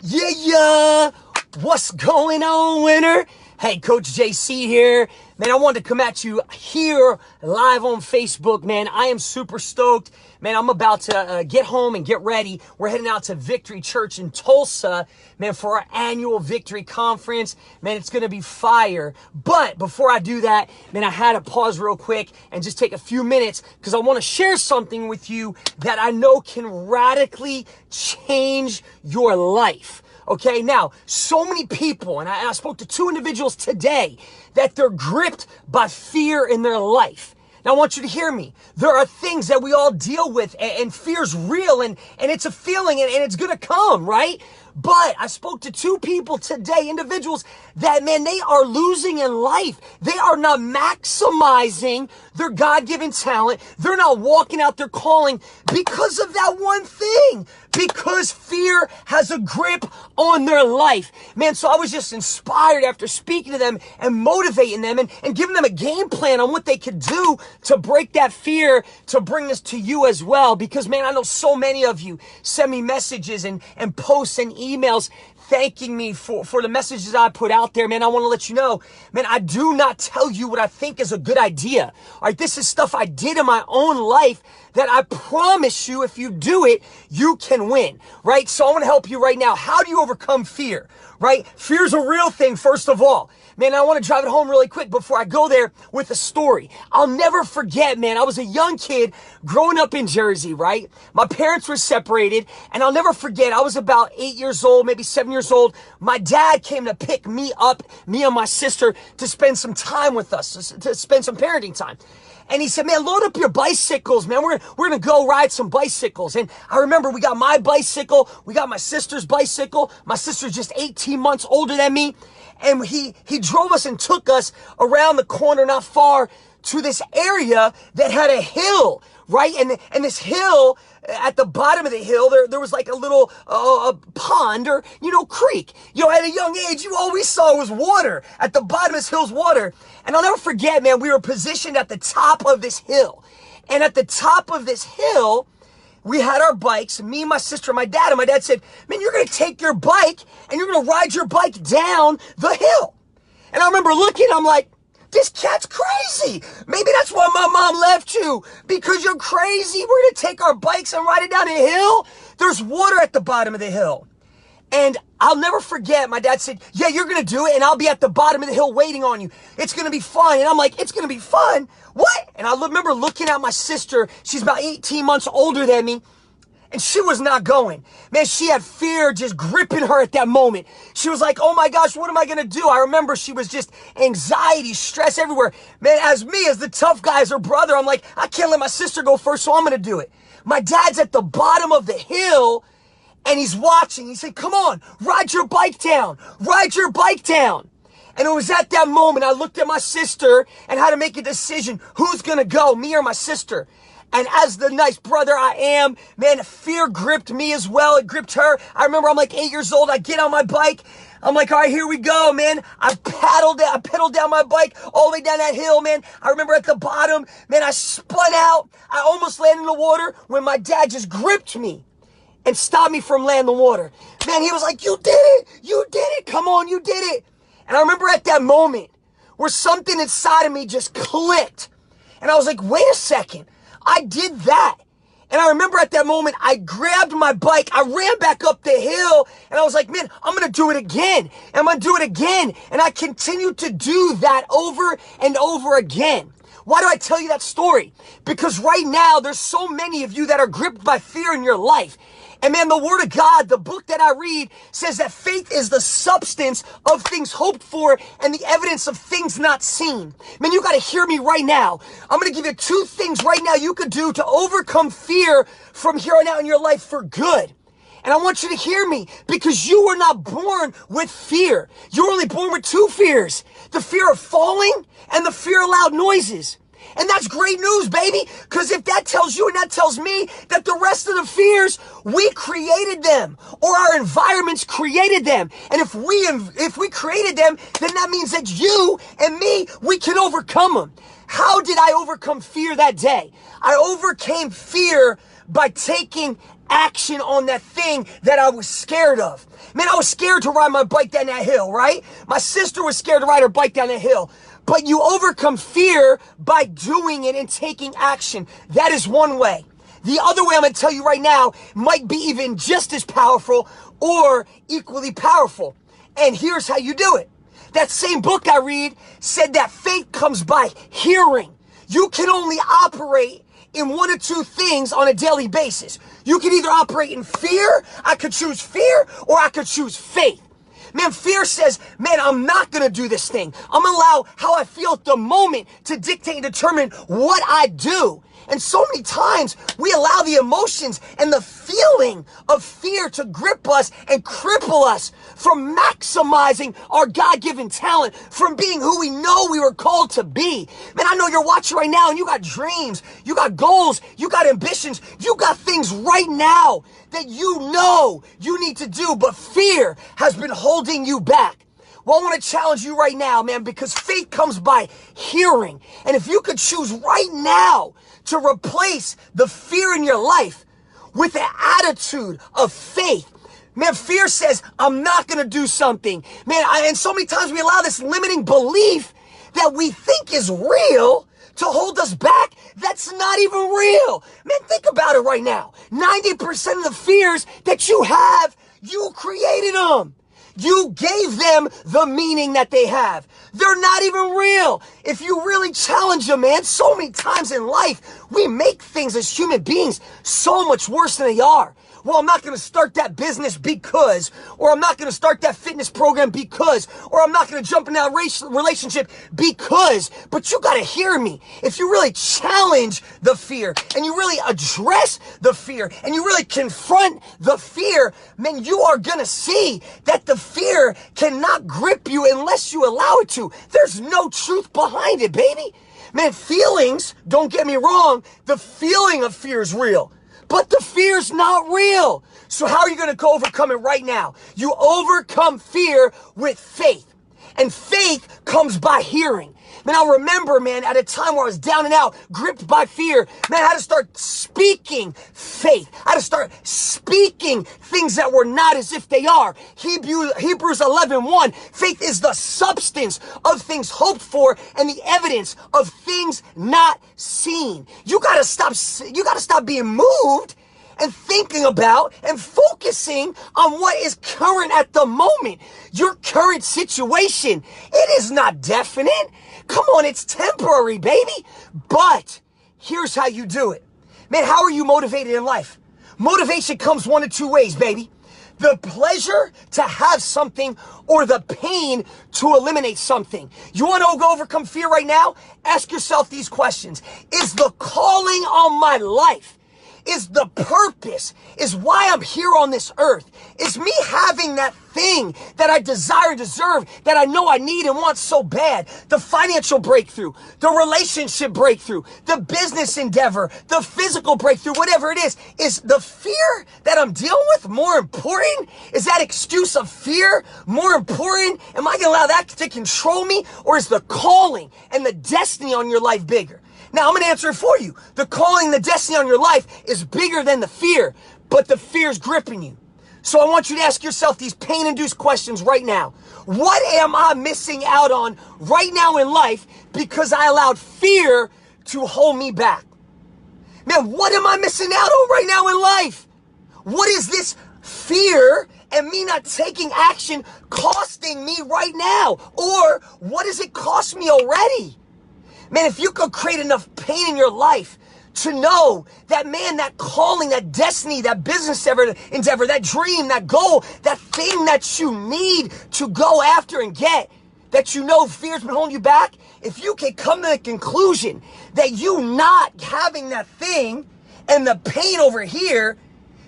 Yeah. What's going on, winner? Hey, Coach JC here. Man, I wanted to come at you here live on Facebook, man. I am super stoked. Man, I'm about to get home and get ready. We're heading out to Victory Church in Tulsa, man, for our annual Victory Conference. Man, it's going to be fire. But before I do that, man, I had to pause real quick and just take a few minutes because I want to share something with you that I know can radically change your life. Okay, now, so many people, and I spoke to two individuals today, that they're gripped by fear in their life. Now, I want you to hear me. There are things that we all deal with, and fear's real, and it's a feeling, and it's gonna come, right? But I spoke to two people today, individuals that, man, they are losing in life. They are not maximizing their God-given talent. They're not walking out their calling because of that one thing. Because fear has a grip on their life. Man, so I was just inspired after speaking to them and motivating them and giving them a game plan on what they could do to break that fear, to bring this to you as well. Because, man, I know so many of you send me messages and posts and emails thanking me for the messages I put out there. Man, I want to let you know, man, I do not tell you what I think is a good idea. All right, this is stuff I did in my own life that I promise you, if you do it, you can win, right? So I want to help you right now. How do you overcome fear, right? Fear's a real thing, first of all. Man, I want to drive it home really quick before I go there with a story. I'll never forget, man, I was a young kid growing up in Jersey, right? My parents were separated, and I'll never forget, I was about 8 years old, maybe 7 years old. My dad came to pick me up, me and my sister, to spend some time with us, to spend some parenting time. And he said, man, load up your bicycles, man. We're going to go ride some bicycles. And I remember we got my bicycle. We got my sister's bicycle. My sister's just 18 months older than me. And he drove us and took us around the corner, not far, to this area that had a hill, right? And this hill, at the bottom of the hill, there was like a little pond or, creek. At a young age, you always saw was water. At the bottom of this hill's water. And I'll never forget, man, we were positioned at the top of this hill. And at the top of this hill, we had our bikes, me, my sister, and my dad. And my dad said, man, you're going to take your bike and you're going to ride your bike down the hill. And I remember looking, I'm like, this cat's crazy. Maybe that's why my mom left you, because you're crazy. We're going to take our bikes and ride it down a hill. There's water at the bottom of the hill. And I'll never forget, my dad said, yeah, you're going to do it, and I'll be at the bottom of the hill waiting on you. It's going to be fun. And I'm like, it's going to be fun? What? And I remember looking at my sister. She's about 18 months older than me. And she was not going. Man, she had fear just gripping her at that moment. She was like, oh my gosh, what am I going to do? I remember she was just anxiety, stress everywhere. Man, as the tough guy, as her brother, I'm like, I can't let my sister go first, so I'm going to do it. My dad's at the bottom of the hill, and he's watching. He said, come on, ride your bike down. Ride your bike down. And it was at that moment I looked at my sister and had to make a decision. Who's going to go, me or my sister? And as the nice brother I am, man, fear gripped me as well. It gripped her. I remember I'm like 8 years old. I get on my bike. I'm like, all right, here we go, man. I pedaled down my bike all the way down that hill, man. I remember at the bottom, man, I spun out. I almost landed in the water when my dad just gripped me and stopped me from landing in the water. Man, he was like, you did it. You did it. Come on, you did it. And I remember at that moment where something inside of me just clicked. And I was like, wait a second. I did that. And I remember at that moment, I grabbed my bike, I ran back up the hill, and I was like, man, I'm going to do it again. And I'm going to do it again. And I continued to do that over and over again. Why do I tell you that story? Because right now, there's so many of you that are gripped by fear in your life. And man, the Word of God, the book that I read, says that faith is the substance of things hoped for and the evidence of things not seen. Man, you got to hear me right now. I'm going to give you 2 things right now you could do to overcome fear from here on out in your life for good. And I want you to hear me, because you were not born with fear. You were only born with 2 fears: the fear of falling and the fear of loud noises. And that's great news, baby. Because if that tells you and that tells me that the rest of the fears, we created them, or our environments created them. And if we created them, then that means that you and me, we can overcome them. How did I overcome fear that day? I overcame fear by taking action on that thing that I was scared of. Man, I was scared to ride my bike down that hill, right? My sister was scared to ride her bike down that hill. But you overcome fear by doing it and taking action. That is one way. The other way I'm going to tell you right now might be even just as powerful or equally powerful. And here's how you do it. That same book I read said that faith comes by hearing. You can only operate in one or two things on a daily basis. You can either operate in fear, I could choose fear, or I could choose faith. Man, fear says, man, I'm not going to do this thing. I'm going to allow how I feel at the moment to dictate and determine what I do. And so many times we allow the emotions and the feeling of fear to grip us and cripple us from maximizing our God-given talent, from being who we know we were called to be. Man, I know you're watching right now and you got dreams, you got goals, you got ambitions, you got things right now that you know you need to do, but fear has been holding you back. Well, I want to challenge you right now, man, because faith comes by hearing. And if you could choose right now to replace the fear in your life with the attitude of faith. Man, fear says, I'm not going to do something. Man, and so many times we allow this limiting belief that we think is real to hold us back. That's not even real. Man, think about it right now. 90% of the fears that you have, you created them. You gave them the meaning that they have. They're not even real. If you really challenge them, man, so many times in life, we make things as human beings so much worse than they are. Well, I'm not going to start that business because, or I'm not going to start that fitness program because, or I'm not going to jump in that relationship because, but you got to hear me. If you really challenge the fear and you really address the fear and you really confront the fear, man, you are going to see that the fear cannot grip you unless you allow it to. There's no truth behind it, baby. Man, feelings, don't get me wrong, the feeling of fear is real. But the fear's not real. So how are you going to overcome it right now? You overcome fear with faith. And faith comes by hearing. Man, I remember, man, at a time where I was down and out, gripped by fear, man, I had to start speaking faith. I had to start speaking things that were not as if they are. Hebrews 11:1, faith is the substance of things hoped for and the evidence of things not seen. You gotta stop being moved and thinking about and focusing on what is current at the moment. Your current situation, it is not definite. Come on, it's temporary, baby. But here's how you do it. Man, how are you motivated in life? Motivation comes one of two ways, baby. The pleasure to have something or the pain to eliminate something. You want to go overcome fear right now? Ask yourself these questions. Is the calling on my life, is the purpose, is why I'm here on this earth, is me having that thing that I desire and deserve, that I know I need and want so bad, the financial breakthrough, the relationship breakthrough, the business endeavor, the physical breakthrough, whatever it is the fear that I'm dealing with more important? Is that excuse of fear more important? Am I going to allow that to control me? Or is the calling and the destiny on your life bigger? Now, I'm going to answer it for you. The calling, the destiny on your life is bigger than the fear, but the fear is gripping you. So I want you to ask yourself these pain-induced questions right now. What am I missing out on right now in life because I allowed fear to hold me back? Man, what am I missing out on right now in life? What is this fear and me not taking action costing me right now? Or what does it cost me already? Man, if you could create enough pain in your life to know that, man, that calling, that destiny, that business endeavor, that dream, that goal, that thing that you need to go after and get, that you know fear's been holding you back, if you can come to the conclusion that you not having that thing and the pain over here,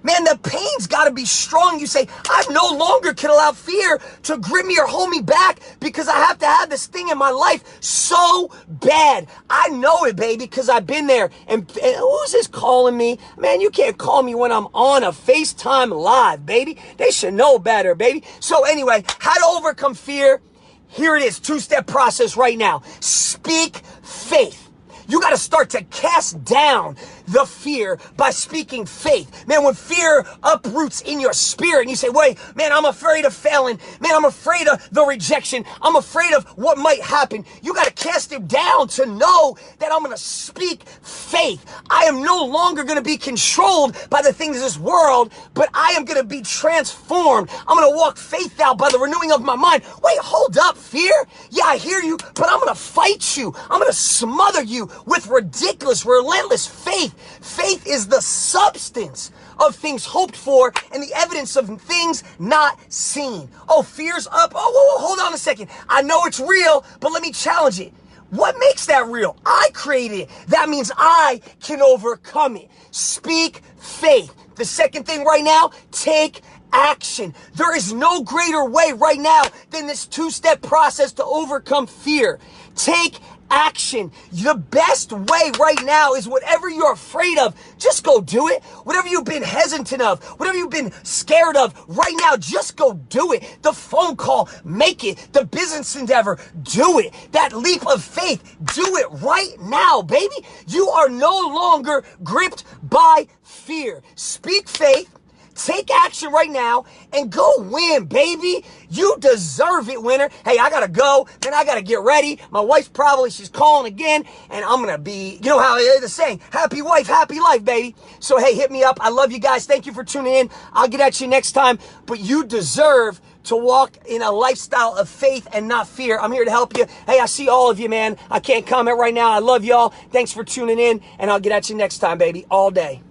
Man, the pain's got to be strong. You say, I no longer can allow fear to grip me or hold me back because I have to have this thing in my life so bad. I know it, baby, because I've been there. And who's this calling me? Man, you can't call me when I'm on a FaceTime live, baby. They should know better, baby. So anyway, how to overcome fear. Here it is, 2-step process right now. Speak faith. You got to start to cast down the fear by speaking faith. Man, when fear uproots in your spirit and you say, wait, man, I'm afraid of failing. Man, I'm afraid of the rejection. I'm afraid of what might happen. You got to cast it down to know that I'm going to speak faith. I am no longer going to be controlled by the things of this world, but I am going to be transformed. I'm going to walk faith out by the renewing of my mind. Wait, hold up, fear. Yeah, I hear you, but I'm going to fight you. I'm going to smother you with ridiculous, relentless faith. Faith is the substance of things hoped for and the evidence of things not seen. Oh, fear's up. Oh, whoa, hold on a second. I know it's real, but let me challenge it. What makes that real? I created it. That means I can overcome it. Speak faith. The second thing right now, take action. There is no greater way right now than this 2-step process to overcome fear. Take action. The best way right now is whatever you're afraid of, just go do it. Whatever you've been hesitant of, whatever you've been scared of, right now, just go do it. The phone call, make it. The business endeavor, do it. That leap of faith, do it right now, baby. You are no longer gripped by fear. Speak faith. Take action right now and go win, baby. You deserve it, winner. Hey, I gotta go. Then I gotta get ready. My wife she's calling again, and I'm gonna be, you know how the saying, happy wife, happy life, baby. So hey, hit me up. I love you guys. Thank you for tuning in. I'll get at you next time. But you deserve to walk in a lifestyle of faith and not fear. I'm here to help you. Hey, I see all of you, man. I can't comment right now. I love y'all. Thanks for tuning in, and I'll get at you next time, baby, all day.